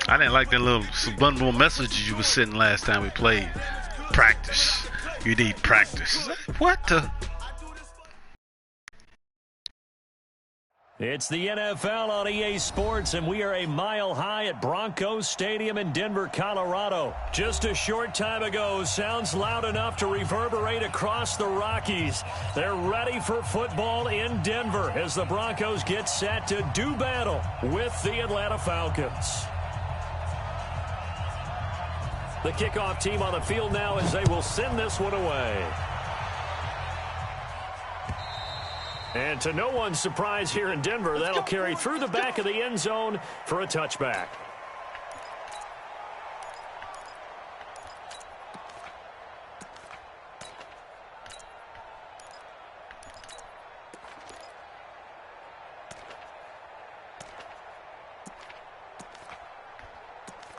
I didn't like that little subliminal message you were sending last time we played. Practice. You need practice. What the? It's the NFL on EA Sports, and we are a mile high at Broncos Stadium in Denver, Colorado. Just a short time ago, sounds loud enough to reverberate across the Rockies. They're ready for football in Denver as the Broncos get set to do battle with the Atlanta Falcons. The kickoff team on the field now as they will send this one away. And to no one's surprise here in Denver, that'll carry through the back of the end zone for a touchback.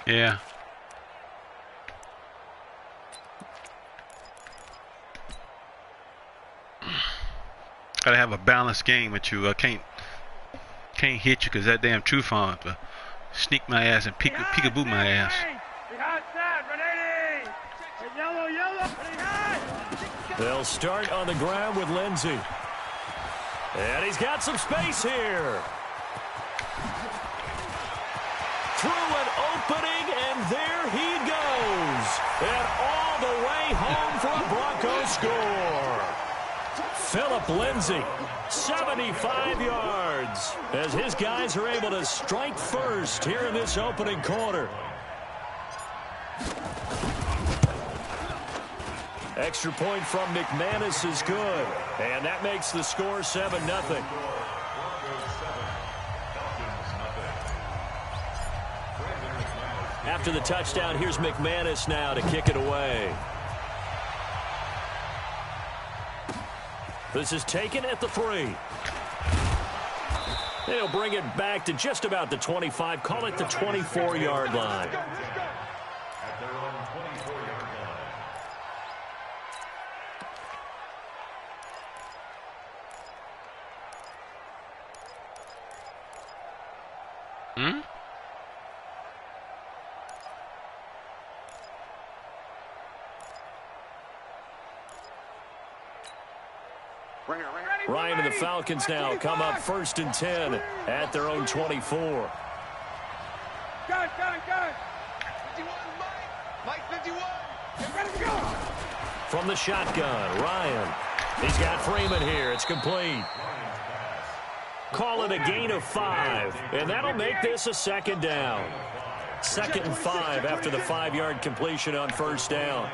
Yeah. Gotta have a balanced game with you. I can't hit you because that damn true font but sneak my ass and peekaboo my ass. They'll start on the ground with Lindsey. And he's got some space here. Through an opening, and there he goes. And all the way home for a Broncos score. Phillip Lindsay, 75 yards, as his guys are able to strike first here in this opening quarter. Extra point from McManus is good, and that makes the score 7-0. After the touchdown, here's McManus now to kick it away. This is taken at the 3. They'll bring it back to just about the 25. Call it the 24-yard line. Ryan and the Falcons now come up 1st and 10 at their own 24. Gun. 51, Mike 51. Get ready to go. From the shotgun, Ryan. He's got Freeman here. It's complete. Call it a gain of 5, and that'll make this a 2nd down. 2nd and 5 after the 5-yard completion on 1st down.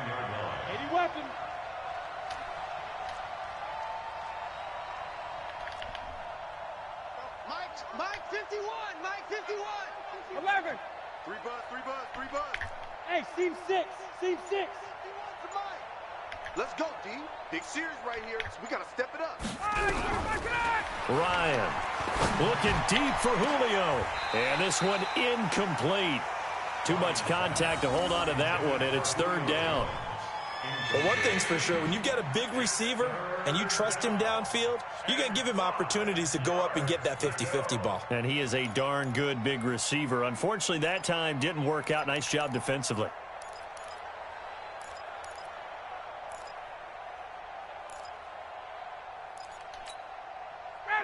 Mike 51. 11. 3 buzz. Hey, seam 6. Let's go, D. Big series right here. We got to step it up. Ryan looking deep for Julio. And this one incomplete. Too much contact to hold on to that one, and it's 3rd down. Well, one thing's for sure, when you get a big receiver and you trust him downfield, you're going to give him opportunities to go up and get that 50-50 ball. And he is a darn good big receiver. Unfortunately, that time didn't work out. Nice job defensively.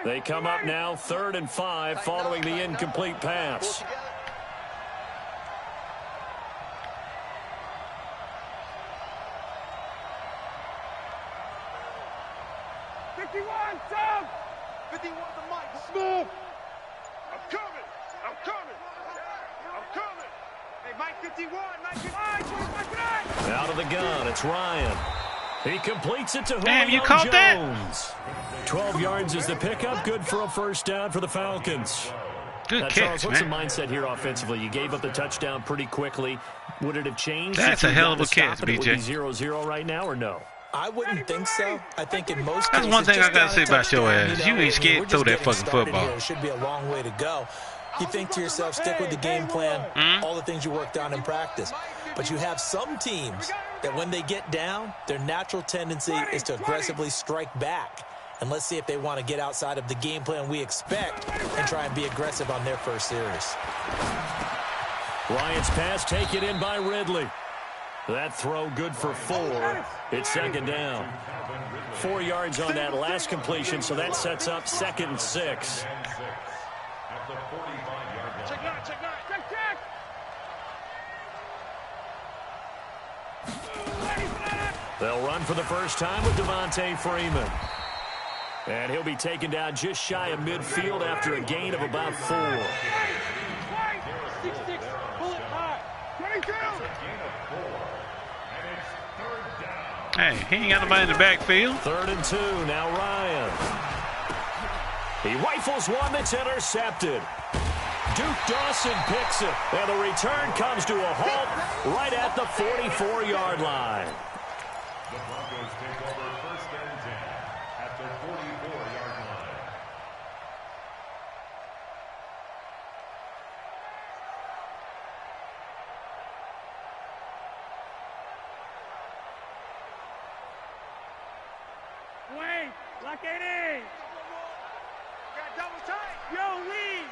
They come up now 3rd and 5 following the incomplete pass. Smooth. I'm coming. Hey, Mike 51. Out of the gun, it's Ryan. He completes it to Julio Damn, you caught that? Jones. 12 yards is the pickup. Good for a 1st down for the Falcons. Good Now, catch, Charles, what's the man. mindset here offensively? You gave up the touchdown pretty quickly. Would it have changed? That's if a you hell got of a to stop catch, it? It would be BJ. 0-0 right now, or no? I wouldn't think so. I think in most That's cases, one thing I just gotta down a say about your touchdown, ass. You ain't scared we're to throw just that getting fucking started football. here. It should be a long way to go. You think to yourself, stick with the game plan, all the things you worked on in practice. But you have some teams that when they get down, their natural tendency is to aggressively strike back. And let's see if they want to get outside of the game plan we expect and try and be aggressive on their first series. Bryant's pass taken in by Ridley. That throw good for 4. It's second down. 4 yards on that last completion, so that sets up 2nd and 6. They'll run for the first time with Devontae Freeman. And he'll be taken down just shy of midfield after a gain of about 4. Hey, he ain't got nobody in the backfield. 3rd and 2, now Ryan. He rifles one that's intercepted. Duke Dawson picks it, and the return comes to a halt right at the 44-yard line. The Broncos take over 1st and 10 at the 44-yard line. Wait, lock it in. Got double tight. Yo, lead.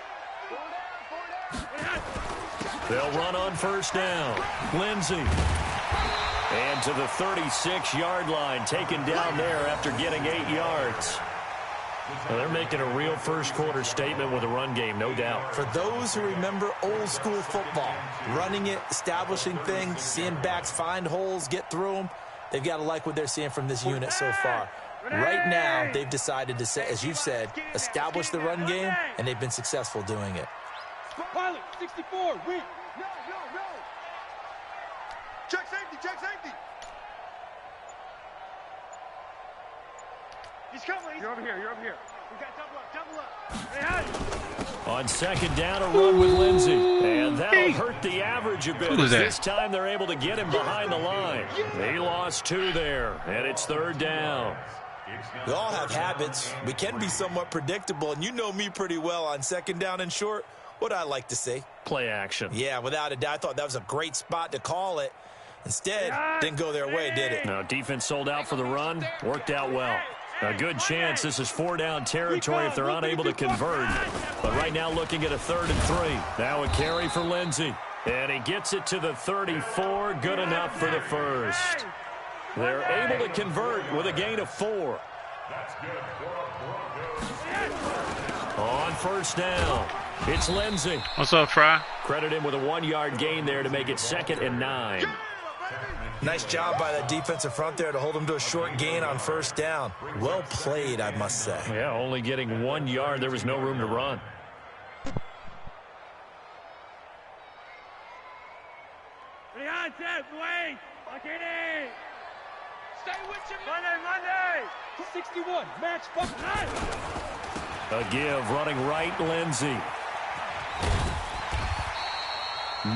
They'll run on 1st down. Lindsey. And to the 36-yard line, taken down there after getting 8 yards. Well, they're making a real first-quarter statement with a run game, no doubt. For those who remember old-school football, running it, establishing things, seeing backs find holes, get through them, they've got to like what they're seeing from this unit so far. Right now, they've decided to, as you've said, establish the run game, and they've been successful doing it. Pilot, 64, wait. No. Check safety. He's coming. You're over here. We got double up. Hey, on 2nd down, a run with Lindsey. And that'll hurt the average a bit. Who was that? This time they're able to get him behind the line. They lost 2 there, and it's 3rd down. We all have habits. We can be somewhat predictable, and you know me pretty well on 2nd down and short. What I like to say? Play action. Yeah, without a doubt. I thought that was a great spot to call it. Instead, didn't go their way, did it? No, defense sold out for the run. Worked out well. A good chance this is 4-down territory if they're unable to convert. But right now looking at a 3rd and 3. Now a carry for Lindsey. And he gets it to the 34. Good enough for the first. They're able to convert with a gain of 4. On 1st down, it's Lindsey. What's up, Fry? Credit him with a 1-yard gain there to make it 2nd and 9. Nice job by that defensive front there to hold him to a short gain on 1st down. Well played, I must say. Yeah, only getting 1 yard. There was no room to run. wait. Lock it in. Stay with you. Monday. 61. Match fucking high. A give running right, Lindsey.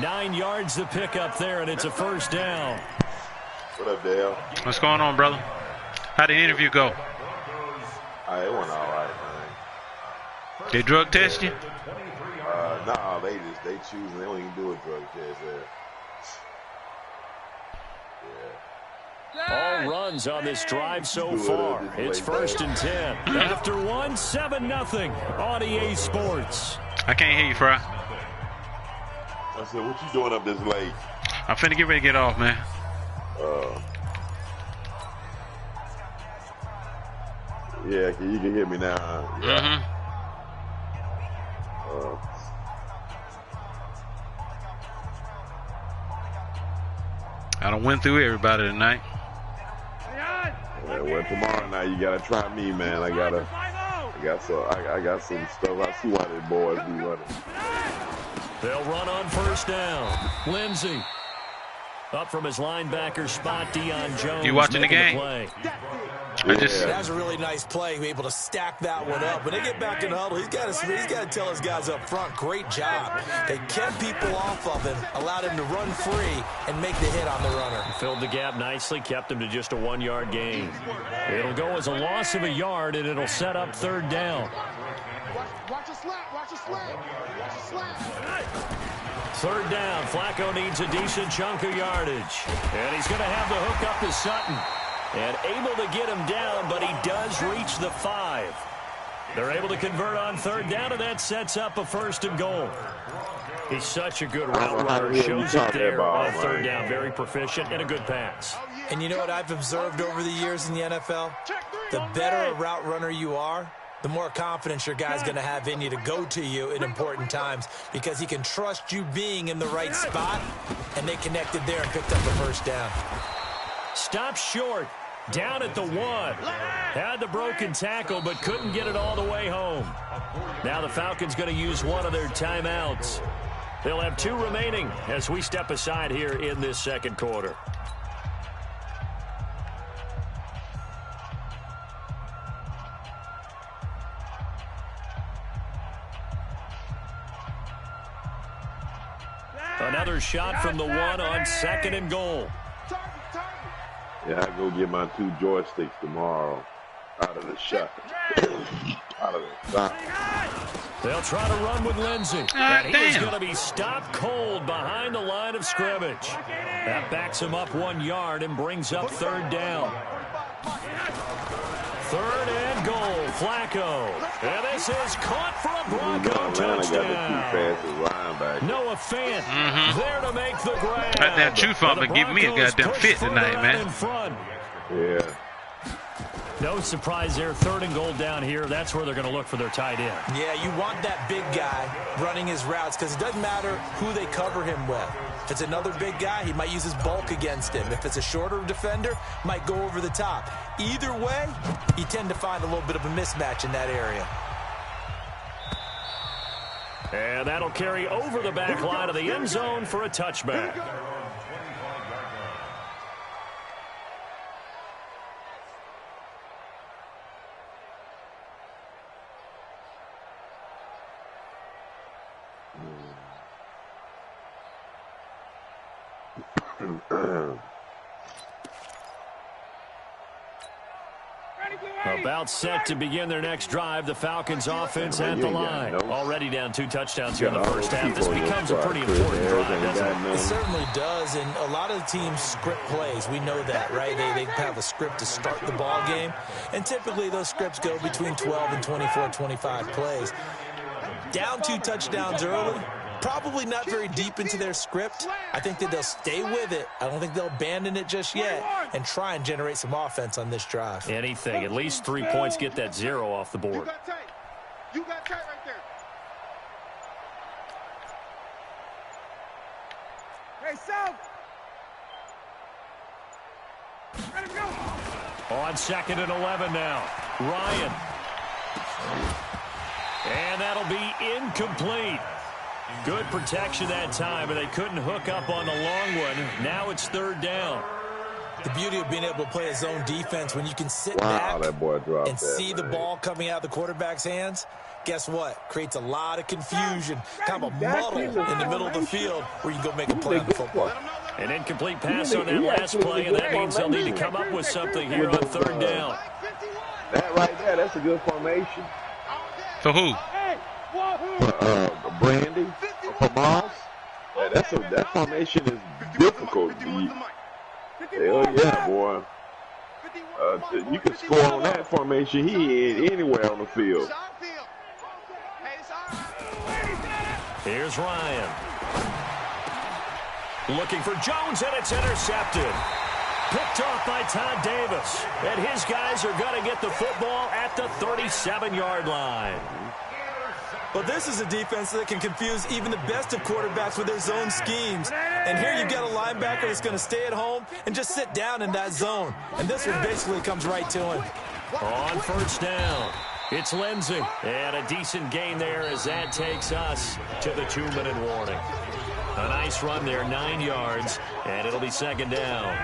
9 yards to pick up there, and it's a 1st down. What up, Dale? What's going on, brother? How'd the interview go? It went all right, man. They drug test you? Nah, they choose and they don't even do a drug test there. All runs on this drive so far. It's 1st and 10. After 1, 7-0 on EA Sports. I can't hear you, Fry. I said, what you doing up this late? I'm finna get ready to get off, man. Yeah, you can hear me now, huh? Yeah. I done went through everybody tonight. Yeah, well, tomorrow night you gotta try me, man. I got some stuff. I see why the boys be running. They'll run on 1st down. Lindsey. Up from his linebacker spot, Deion Jones. You watching the game? That was a really nice play. Able to stack that one up. When they get back in the huddle, he's got to tell his guys up front, great job. They kept people off of him, allowed him to run free, and make the hit on the runner. Filled the gap nicely, kept him to just a 1-yard gain. It'll go as a loss of a yard, and it'll set up 3rd down. Watch a slant. 3rd down. Flacco needs a decent chunk of yardage. And he's going to have the hook up to Sutton. And able to get him down, but he does reach the 5. They're able to convert on 3rd down, and that sets up a 1st and goal. He's such a good route runner. Shows it there on 3rd down. Very proficient and a good pass. And you know what I've observed over the years in the NFL? The better a route runner you are, the more confidence your guy's going to have in you to go to you at important times because he can trust you being in the right spot, and they connected there and picked up a 1st down. Stop short. Down at the 1. Had the broken tackle, but couldn't get it all the way home. Now the Falcons going to use one of their timeouts. They'll have 2 remaining as we step aside here in this 2nd quarter. Another shot from the 1 on 2nd and goal. Yeah, I go get my 2 joysticks tomorrow out of the shot. Out of the shot. They'll try to run with Lindsey. And he is going to be stopped cold behind the line of scrimmage. That backs him up 1 yard and brings up 3rd down. 3rd and goal, Flacco. And this is caught for a Bronco touchdown. Noah Fant there to make the grab. That chew fumble give me a goddamn fit tonight, man. Yeah. No surprise there. 3rd and goal down here. That's where they're going to look for their tight end. Yeah, you want that big guy running his routes because it doesn't matter who they cover him with. If it's another big guy, he might use his bulk against him. If it's a shorter defender, might go over the top. Either way, you tend to find a little bit of a mismatch in that area. And that'll carry over the back line of the end zone for a touchback. About set to begin their next drive. The Falcons offense at the line. Already down 2 touchdowns here in the first half. This becomes a pretty important drive, doesn't it? It certainly does, and a lot of the teams script plays. We know that, right? They have a script to start the ball game, and typically those scripts go between 12 and 24, 25 plays. Down 2 touchdowns early, probably not very deep into their script. I think that they'll stay with it. I don't think they'll abandon it just yet and try and generate some offense on this drive. Anything. At least 3 points, get that 0 off the board. You got tight right there. Hey, South. Ready to go. On 2nd and 11 now. Ryan. And that'll be incomplete. Good protection that time, but they couldn't hook up on the long one. Now it's 3rd down. The beauty of being able to play a zone defense when you can sit back and see the ball coming out of the quarterback's hands, guess what? Creates a lot of confusion, kind of a muddle in the middle of the field where you can go make a play on the football. An incomplete pass on that last play, and that means they'll need to come up with something here on 3rd down. That right there, that's a good formation. For who? Brandy, for Moss. That formation is difficult. Hell yeah, boy. You can score on that formation. He ain't anywhere on the field. Here's Ryan. Looking for Jones, and it's intercepted. Picked off by Todd Davis. And his guys are going to get the football at the 37-yard line. But this is a defense that can confuse even the best of quarterbacks with their zone schemes. And here you've got a linebacker that's going to stay at home and just sit down in that zone. And this one basically comes right to him. On 1st down, it's Lindsey. And a decent gain there as that takes us to the 2-minute warning. A nice run there, 9 yards, and it'll be 2nd down.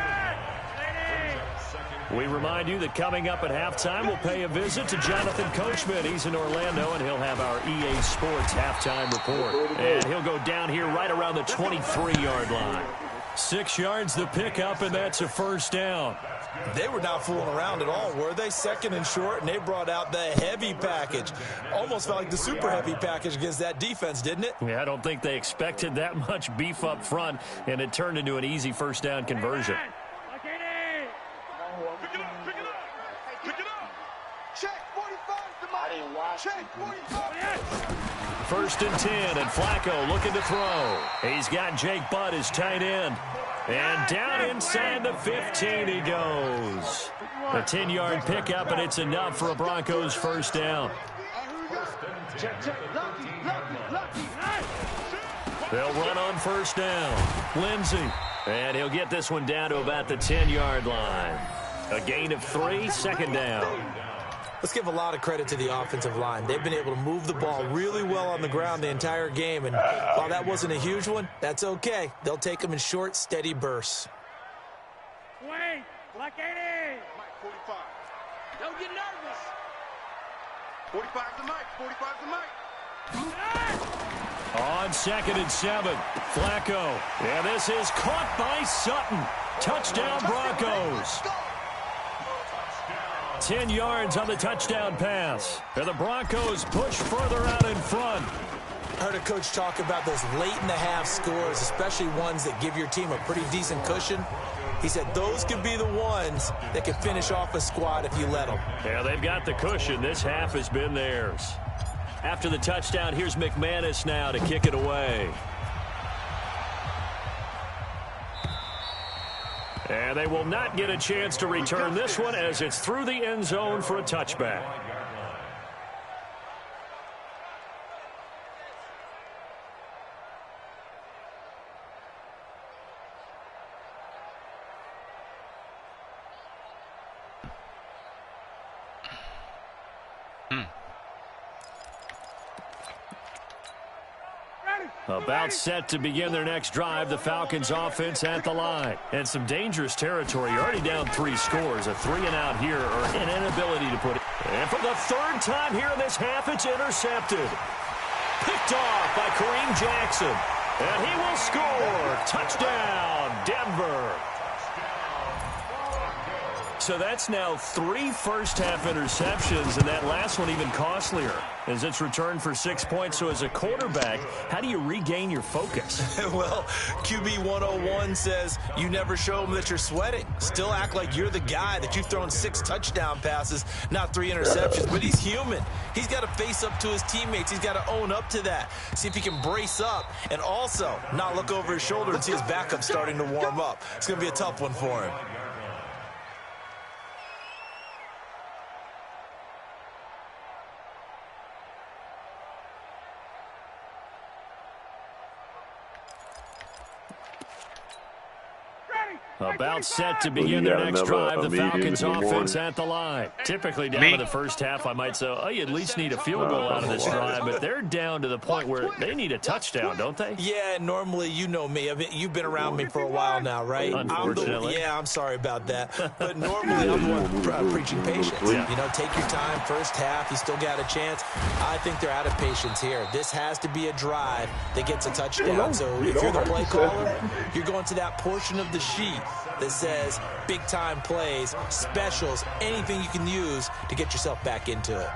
We remind you that coming up at halftime, we'll pay a visit to Jonathan Coachman. He's in Orlando, and he'll have our EA Sports halftime report. And he'll go down here right around the 23-yard line. 6 yards the pickup, and that's a 1st down. They were not fooling around at all, were they? 2nd and short, and they brought out the heavy package. Almost felt like the super heavy package against that defense, didn't it? Yeah, I don't think they expected that much beef up front, and it turned into an easy 1st down conversion. First and 10, and Flacco looking to throw. He's got Jake Butt as tight end. And down inside the 15 he goes. A 10-yard pickup, and it's enough for a Broncos first down. They'll run on first down. Lindsey. And he'll get this one down to about the 10-yard line. A gain of 3, second down. Let's give a lot of credit to the offensive line. They've been able to move the ball really well on the ground the entire game. And while that wasn't a huge one, that's okay. They'll take them in short, steady bursts. Wait, Black 80. Mike 45. Don't get nervous. 45's the mic. 45's the mic. On 2nd and 7, Flacco. And this is caught by Sutton. Touchdown Broncos. 10 yards on the touchdown pass. And the Broncos push further out in front. I heard a coach talk about those late-in-the-half scores, especially ones that give your team a pretty decent cushion. He said those could be the ones that can finish off a squad if you let them. Yeah, they've got the cushion. This half has been theirs. After the touchdown, here's McManus now to kick it away. And they will not get a chance to return this one as it's through the end zone for a touchback. About set to begin their next drive, the Falcons offense at the line. And some dangerous territory. You're already down 3 scores. A 3-and-out here or an inability to put it. And for the 3rd time here in this half, it's intercepted. Picked off by Kareem Jackson. And he will score. Touchdown, Denver. So that's now 3 first-half interceptions, and that last one even costlier as it's returned for 6 points. So as a quarterback, how do you regain your focus? Well, QB 101 says you never show them that you're sweating. Still act like you're the guy, that you've thrown 6 touchdown passes, not 3 interceptions. But he's human. He's got to face up to his teammates. He's got to own up to that. See if he can brace up and also not look over his shoulder and see his backup starting to warm up. It's going to be a tough one for him. About set to begin their next drive, the Falcons offense at the line. Typically down to the first half, I might say, oh, you at least need a field goal out of this drive, but they're down to the point where they need a touchdown, don't they? Yeah, normally, you know me. I mean, you've been around me for a while now, right? Unfortunately. I'm sorry about that. But normally, I'm the one preaching patience. Yeah. You know, take your time, first half, you still got a chance. I think they're out of patience here. This has to be a drive that gets a touchdown. So if you're the play caller, you're going to that portion of the sheet that says big-time plays, specials, anything you can use to get yourself back into it.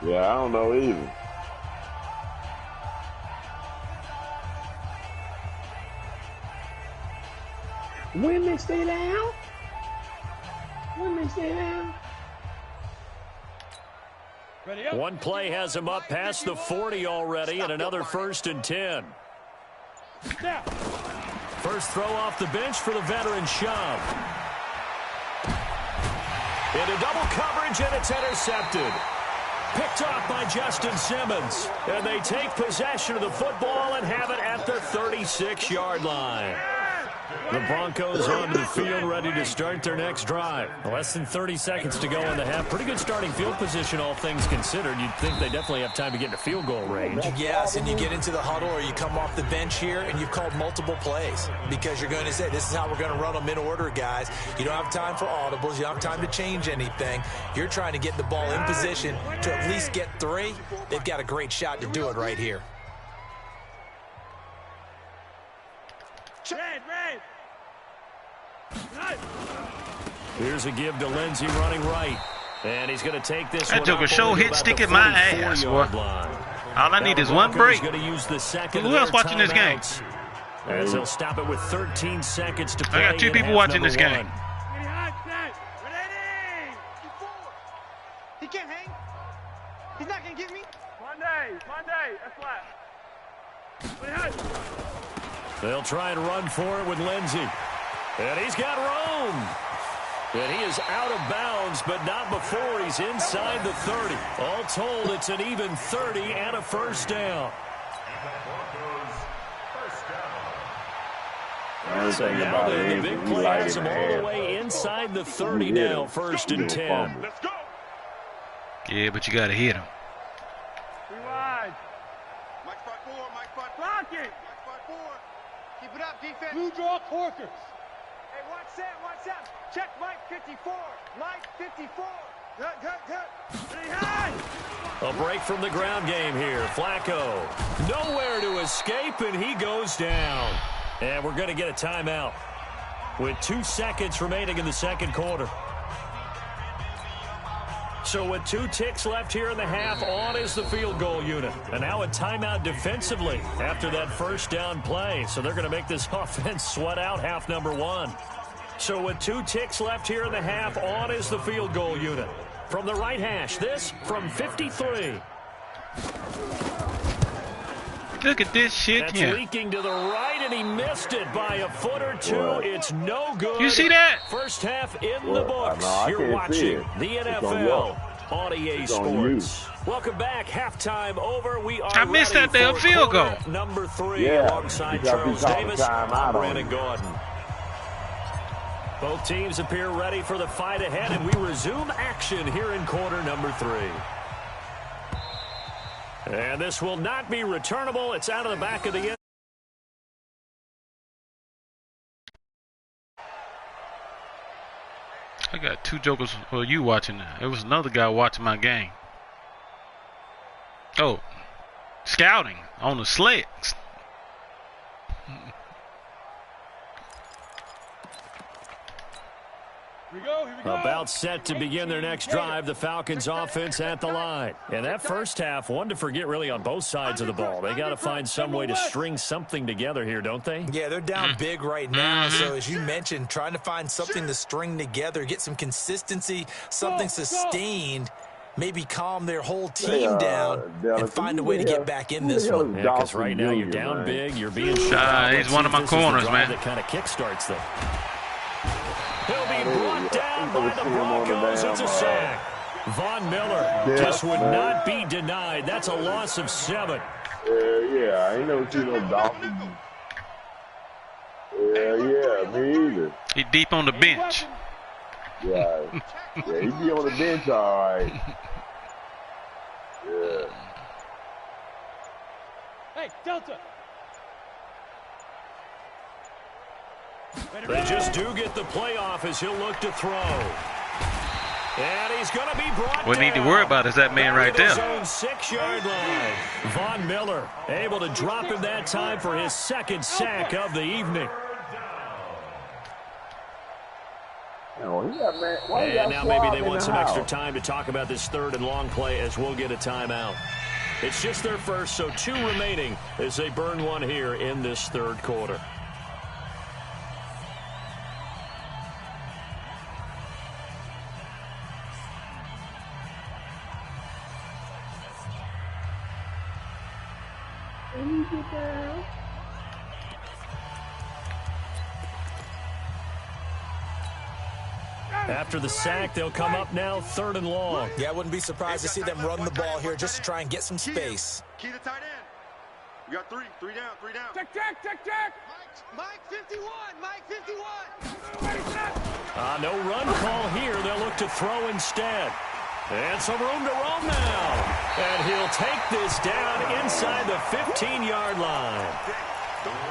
Yeah, I don't know either. Women stay down. Women stay down. One play has him up past the 40 already, and another 1st and 10. First throw off the bench for the veteran Shum. Into double coverage, and it's intercepted. Picked off by Justin Simmons. And they take possession of the football and have it at the 36-yard line. The Broncos onto the field, ready to start their next drive. Less than 30 seconds to go in the half. Pretty good starting field position, all things considered. You'd think they definitely have time to get into field goal range. Yes, and you get into the huddle or you come off the bench here and you've called multiple plays because you're going to say, this is how we're going to run them in order, guys. You don't have time for audibles. You don't have time to change anything. You're trying to get the ball in position to at least get 3. They've got a great shot to do it right here. Red. Here's a give to Lindsey running right. And he's going to take this one. That took a show hit stick in my ass, boy. All I need is one break. Going to use the second Who else watching this game? As he'll stop it with 13 seconds to play. I got 2 people watching this game. He can't hang. He's not going to get me. Monday, that's flat. They'll try and run for it with Lindsey. And he's got Rome. And he is out of bounds, but not before he's inside the 30. All told, it's an even 30 and a first down. So now the big play has him all the way inside the 30 now, 1st and 10. Let's go. Yeah, but you got to hit him. Rewind. Mike spot 4, Mike spot 4. Block it. Mike spot 4. Keep it up, defense. Blue draw Corkers. Hey, watch that. Check Mike 54. Mike 54. A break from the ground game here. Flacco. Nowhere to escape, and he goes down. And we're going to get a timeout with 2 seconds remaining in the second quarter. So with 2 ticks left here in the half, on is the field goal unit. And now a timeout defensively after that first down play. So they're going to make this offense sweat out half number 1. So with 2 ticks left here in the half, on is the field goal unit. From the right hash, this from 53. Look at this shit That's here. leaking to the right, and he missed it by a foot or 2. It's no good. You see that? First half in the books. I You're can't watching see the it. NFL on EA It's on Sports. Welcome back. Halftime over. We are I missed ready that damn for field goal. quarter number 3 Yeah, alongside you got Charles to call the Davis. time I'm out on Brandon it. Gordon. Both teams appear ready for the fight ahead, and we resume action here in quarter number 3. And this will not be returnable. It's out of the back of the end. I got 2 jokers for you watching. There was another guy watching my game. Oh, scouting on the sleds. Here we go. About set to begin their next drive, the Falcons offense at the line. And that first half, one to forget really on both sides of the ball. They got to find some way to string something together here, don't they? Yeah, they're down big right now. So as you mentioned, trying to find something to string together, get some consistency, something sustained, maybe calm their whole team down and find a way to get back in this one. Yeah, because right now you're down big, you're being shot. He's one of my corners, man. That kind of kickstarts them. He'll be brought down by the Broncos. It's a sack. Von Miller just would not be denied. That's a loss of 7. Yeah, I ain't never seen no Dolphins. Yeah, me either. He deep on the bench. Yeah, he be on the bench, all right. Yeah. Hey, Delta. They just do get the playoff as he'll look to throw. And he's going to be brought down. What we need to worry about is that man right there. Zone 6-yard line. Von Miller able to drop him that time for his second sack of the evening. And now maybe they want some extra time to talk about this third and long play as we'll get a timeout. It's just their first, so 2 remaining as they burn one here in this third quarter. After the sack, they'll come up now, 3rd and long. Yeah, I wouldn't be surprised to see them run the ball here just to try and get some space. Key to tight end. We got 3 down. Check. Mike 51, Mike 51. No run call here. They'll look to throw instead. And some room to roam now. And he'll take this down inside the 15-yard line.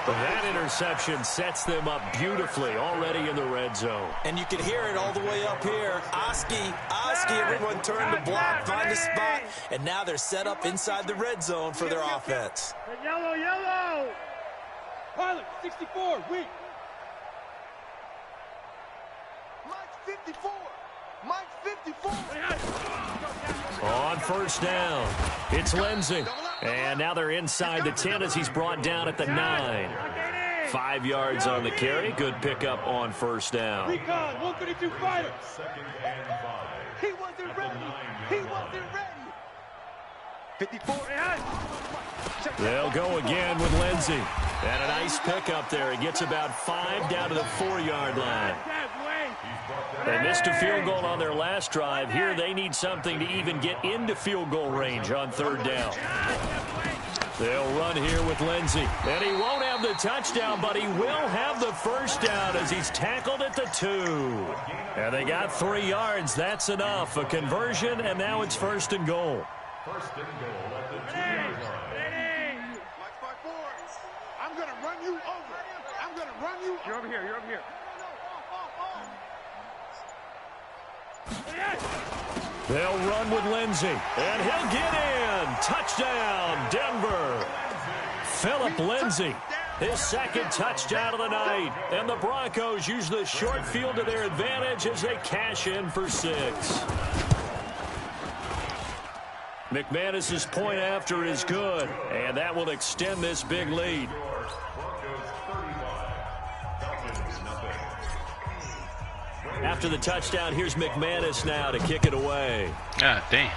That interception sets them up beautifully already in the red zone. And you can hear it all the way up here. Oski, everyone turned to block, find a spot, and now they're set up inside the red zone for their offense. Yellow. Pilot, 64, weak. Mike 54. On first down, it's Lindsey. And now they're inside the 10 as he's brought down at the 9. 5 yards on the carry. Good pickup on first down. Recon, 132 fighter. Second and 5. He wasn't ready. He wasn't ready. 54. They'll go again with Lindsey. And a nice pickup there. He gets about 5 down to the 4-yard line. They missed a field goal on their last drive. Here they need something to even get into field goal range on third down. They'll run here with Lindsey. And he won't have the touchdown, but he will have the first down as he's tackled at the 2. And they got 3 yards. That's enough. A conversion, and now it's first and goal. First and goal at the 2-yard line. I'm going to run you over. I'm going to run you over. You're over here. You're over here. They'll run with Lindsey, and he'll get in. Touchdown, Denver. Philip Lindsey, his second touchdown of the night. And the Broncos use the short field to their advantage as they cash in for 6. McManus's point after is good, and that will extend this big lead. After the touchdown, here's McManus now to kick it away. God damn.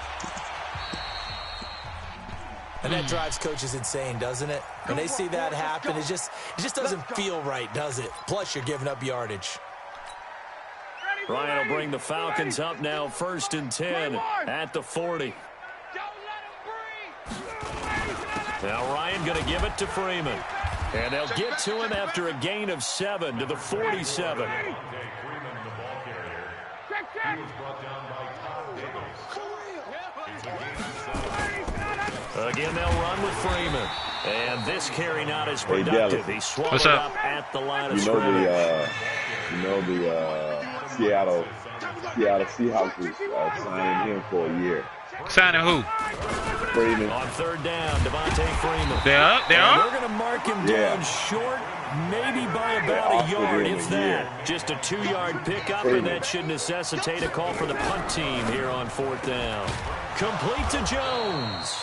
And that drives coaches insane, doesn't it? When they see that happen, it just doesn't feel right, does it? Plus, you're giving up yardage. Ryan will bring the Falcons up now, first and 10 at the 40. Now Ryan going to give it to Freeman. And they'll get to him after a gain of 7 to the 47. He was brought down by Todd Davis. It's a gain of 7. Again, they'll run with Freeman. And this carry not as productive. He swallowed up at the line of scrimmage. The Seattle Seahawks is signing him for a year. Signing who? Freeman. On third down, Devontae Freeman. They're up. They're going to mark him down short, maybe by about a yard, if that. Just a 2-yard pickup, and that should necessitate a call for the punt team here on fourth down. Complete to Jones.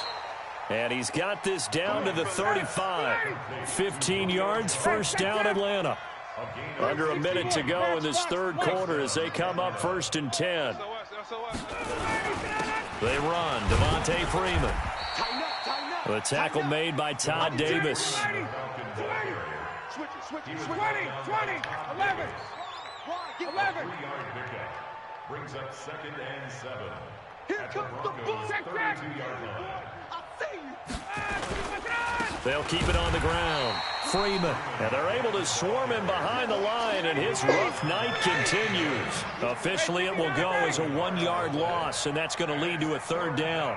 And he's got this down to the 35. 15 yards, first down Atlanta. Under a minute to go in this third quarter as they come up first and 10. They run. Devontae Freeman. The tackle made by Todd Davis. 20, 11. 11. Brings up second and 7. Here comes the bull. 32-yard line. They'll keep it on the ground. Freeman. And they're able to swarm him behind the line, and his rough night continues. Officially, it will go as a 1-yard loss, and that's going to lead to a third down.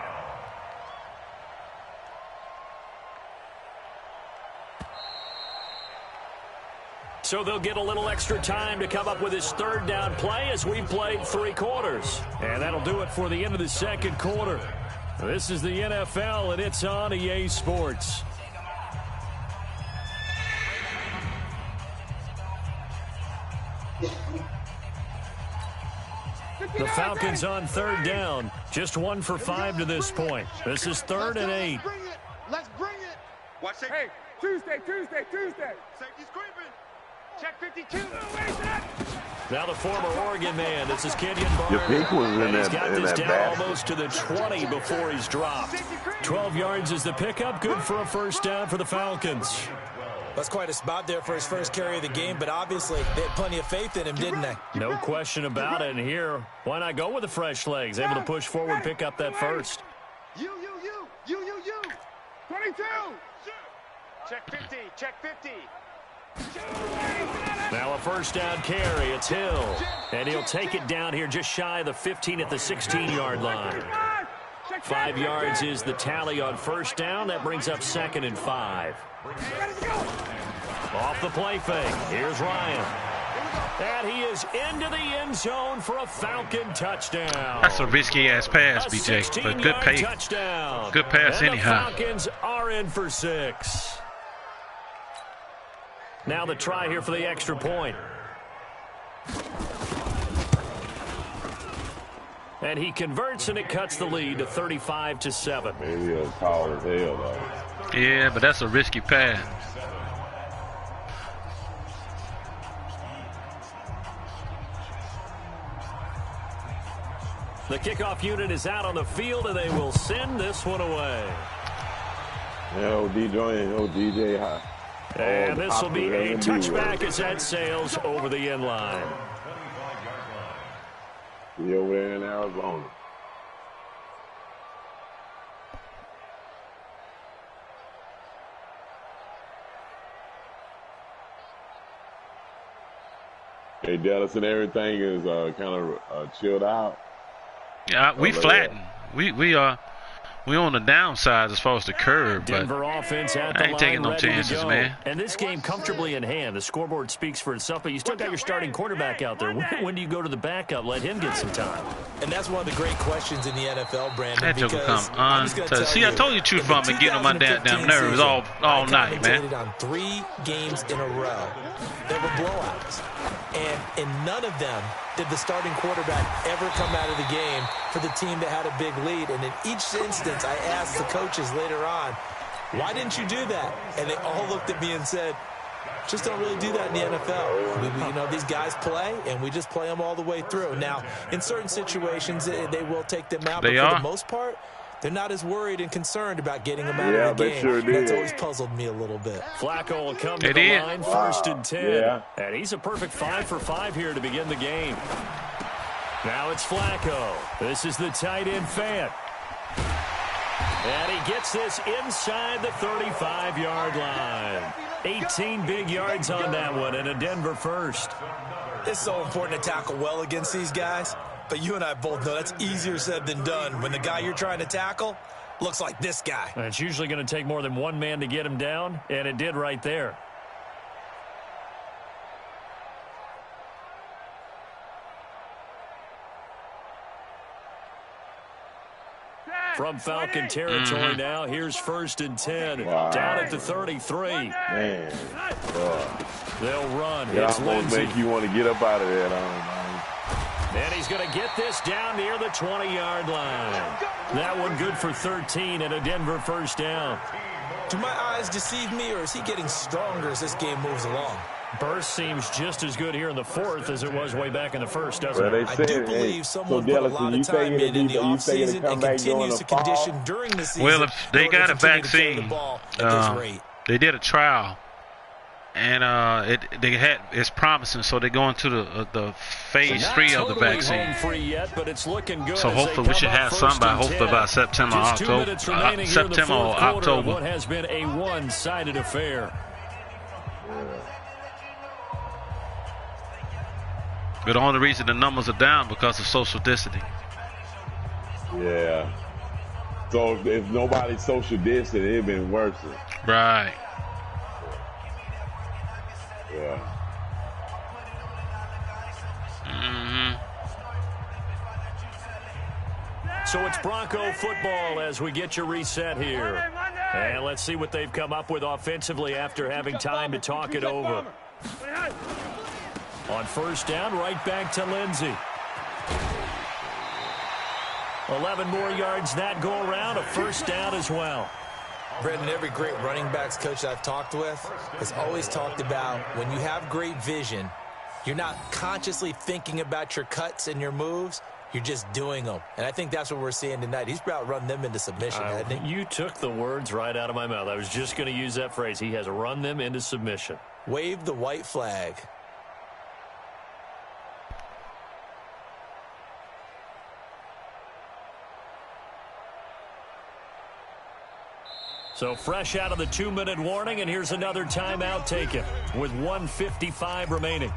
So they'll get a little extra time to come up with his third down play as we played 3 quarters. And that'll do it for the end of the second quarter. This is the NFL, and it's on EA Sports. The Falcons on third down. Just 1 for 5 to this point. This is 3rd and 8. Let's bring it. Watch safety. Hey, Tuesday. Safety's creeping. Check 52. Now the former Oregon man. This is Kenyon Your pink was Barner. in And he's that, got in this that down basket. almost to the 20 before he's dropped. 12 yards is the pickup. Good for a first down for the Falcons. That's quite a spot there for his first carry of the game, but obviously they had plenty of faith in him, didn't they? No question about it. And here, why not go with the fresh legs? Able to push forward, pick up that first. You. 22. Check 50. Check 50. Now a first down carry. It's Hill. And he'll take it down here just shy of the 15 at the 16-yard line. 5 yards is the tally on first down. That brings up 2nd and 5. Off the play fake. Here's Ryan. And he is into the end zone for a Falcon touchdown. That's a risky-ass pass, A BJ, but 16-yard good pay. touchdown. Good pass And anyhow. The Falcons are in for 6. Now the try here for the extra point. And he converts, and it cuts the lead to 35-7. Maybe a tall as hell, though. Yeah, but that's a risky pass. The kickoff unit is out on the field, and they will send this one away. Yeah, old DJ high. And this will be a touchback as that sails over the end line. He over there in Arizona. Hey, Dallas, and everything is kind of chilled out. Yeah, we flattened. We on the downside as far as the curve, but Denver offense at the I ain't taking line, no ready to chances, go. man. And this game comfortably in hand. The scoreboard speaks for itself, but you still got your starting quarterback out there. When do you go to the backup? Let him get some time. And that's one of the great questions in the NFL, Brandon. That joke will come on. See, I told you True Fun been getting on my damn nerves all night, man. On 3 games in a row, there were blowouts. And in none of them did the starting quarterback ever come out of the game for the team that had a big lead. And in each instance, I asked the coaches later on, why didn't you do that? And they all looked at me and said, just don't really do that in the NFL. These guys play, and we just play them all the way through. Now, in certain situations, they will take them out. But for the most part, they're not as worried and concerned about getting them out of the game. Sure did. That's always puzzled me a little bit. Flacco will come to the line, 1st and 10. Yeah. And he's a perfect 5 for 5 here to begin the game. Now it's Flacco. This is the tight end Fant. And he gets this inside the 35-yard line. 18 big yards on that one, and a Denver first. It's so important to tackle well against these guys. But you and I both know that's easier said than done when the guy you're trying to tackle looks like this guy. And it's usually going to take more than one man to get him down, and it did right there. From Falcon territory now, here's 1st and 10. Wow. Down at the 33. Man. They'll run. It almost make you want to get up out of there, And he's going to get this down near the 20-yard line. That one good for 13 and a Denver first down. Do my eyes deceive me, or is he getting stronger as this game moves along? Burst seems just as good here in the 4th as it was way back in the 1st, doesn't it? I do believe someone put a lot of time in the offseason and continues to condition during the season. Well, if they got a vaccine, they did a trial, and it's promising. So they're going to the phase 3 of the vaccine. So hopefully we should have some by September or October. What has been a one-sided affair. But the only reason the numbers are down because of social distancing. Yeah. So if nobody's social distancing, it'd been worse. Right. Yeah. So it's Bronco football as we get your reset here. And let's see what they've come up with offensively after having time to talk it over. On 1st down, right back to Lindsey. 11 more yards that go around, a 1st down as well. Brendan, every great running backs coach I've talked with has always talked about when you have great vision, you're not consciously thinking about your cuts and your moves. You're just doing them. And I think that's what we're seeing tonight. He's about run them into submission, hasn't he? You took the words right out of my mouth. I was just going to use that phrase. He has run them into submission. Wave the white flag. So fresh out of the 2-minute warning, and here's another timeout taken with 1:55 remaining.